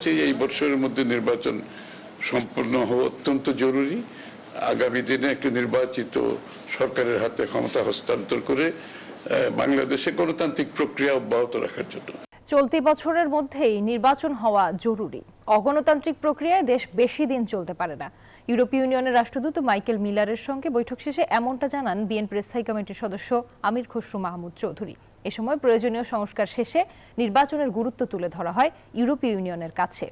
এই বছরের মধ্যে নির্বাচন সম্পন্ন হওয়া অত্যন্ত জরুরি। আগামী দিনে একটি নির্বাচিত সরকারের হাতে ক্ষমতা হস্তান্তর করে বাংলাদেশে গণতান্ত্রিক প্রক্রিয়া অব্যাহত রাখার জন্য চলতি বছরের মধ্যেই নির্বাচন হওয়া জরুরি। অগণতান্ত্রিক প্রক্রিয়ায় দেশ বেশি দিন চলতে পারে না। ইউরোপীয় ইউনিয়নের রাষ্ট্রদূত মাইকেল মিলারের সঙ্গে বৈঠক শেষে এমনটা জানান বিএনপির স্থায়ী কমিটির সদস্য আমির খসরু মাহমুদ চৌধুরী। এ সময় প্রয়োজনীয় সংস্কার শেষে নির্বাচনের গুরুত্ব তুলে ধরা হয় ইউরোপীয় ইউনিয়নের কাছে।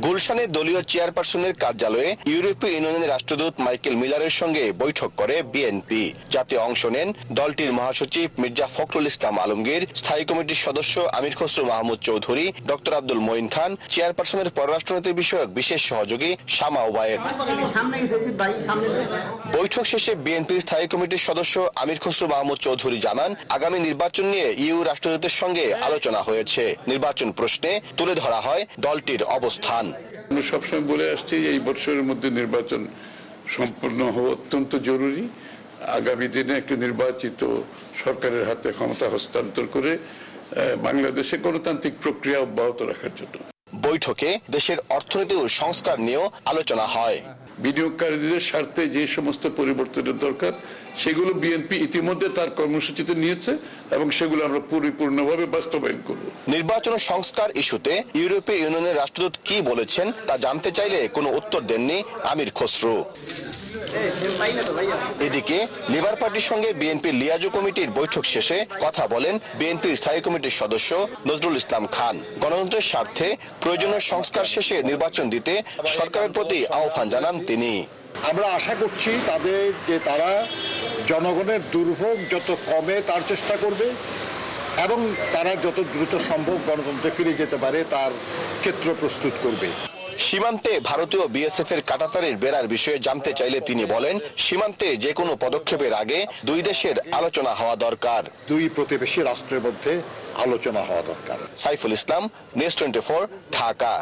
গুলশানে দলীয় চেয়ারপারসনের কার্যালয়ে ইউরোপীয় ইউনিয়নের রাষ্ট্রদূত মাইকেল মিলারের সঙ্গে বৈঠক করে বিএনপি। যাতে অংশ নেন দলটির মহাসচিব মির্জা ফখরুল ইসলাম আলমগীর, স্থায়ী কমিটির সদস্য আমির খসরু মাহমুদ চৌধুরী, ডক্টর আব্দুল মঈন খান, চেয়ারপারসনের পররাষ্ট্রনীতি বিষয়ক বিশেষ সহযোগী শামা ওবায়েদ। বৈঠক শেষে বিএনপির স্থায়ী কমিটির সদস্য আমির খসরু মাহমুদ চৌধুরী জানান, আগামী নির্বাচন নিয়ে ইউ রাষ্ট্রদূতের সঙ্গে আলোচনা হয়েছে। নির্বাচন প্রশ্নে তুলে ধরা হয় দলটির অবস্থান। আমরা সবসময় বলে আসছি এই বছরের মধ্যে নির্বাচন সম্পন্ন হওয়া অত্যন্ত জরুরি। আগামী দিনে একটি নির্বাচিত সরকারের হাতে ক্ষমতা হস্তান্তর করে বাংলাদেশে গণতান্ত্রিক প্রক্রিয়া অব্যাহত রাখার জন্য বৈঠকে দেশের অর্থনীতি ও সংস্কার নিয়েও আলোচনা হয়। বিনিয়োগকারীদের স্বার্থে যে সমস্ত পরিবর্তনের দরকার সেগুলো বিএনপি ইতিমধ্যে তার কর্মসূচিতে নিয়েছে এবং সেগুলো আমরা পরিপূর্ণভাবে বাস্তবায়ন করব। নির্বাচন সংস্কার ইস্যুতে ইউরোপীয় ইউনিয়নের রাষ্ট্রদূত কি বলেছেন তা জানতে চাইলে কোনো উত্তর দেননি আমির খসরু। এদিকে লেবার পার্টির সঙ্গে বিএনপির লিয়াজু কমিটির বৈঠক শেষে কথা বলেন বিএনপির স্থায়ী কমিটির সদস্য নজরুল ইসলাম খান। গণতন্ত্রের স্বার্থে প্রয়োজনীয় সংস্কার শেষে নির্বাচন দিতে সরকারের প্রতি আহ্বান জানান তিনি। আমরা আশা করছি তারা জনগণের দুর্ভোগ যত কমে তার চেষ্টা করবে এবং তারা যত দ্রুত সম্ভব গণতন্ত্রে ফিরে যেতে পারে তার ক্ষেত্র প্রস্তুত করবে। সীমান্তে ভারতীয় বিএসএফ এর কাঁটাতারের বেড়ার বিষয়ে জানতে চাইলে তিনি বলেন, সীমান্তে যে কোনো পদক্ষেপের আগে দুই দেশের আলোচনা হওয়া দরকার। দুই প্রতিবেশী রাষ্ট্রের মধ্যে আলোচনা হওয়া দরকার। সাইফুল ইসলাম, নিউজ 24, ঢাকা।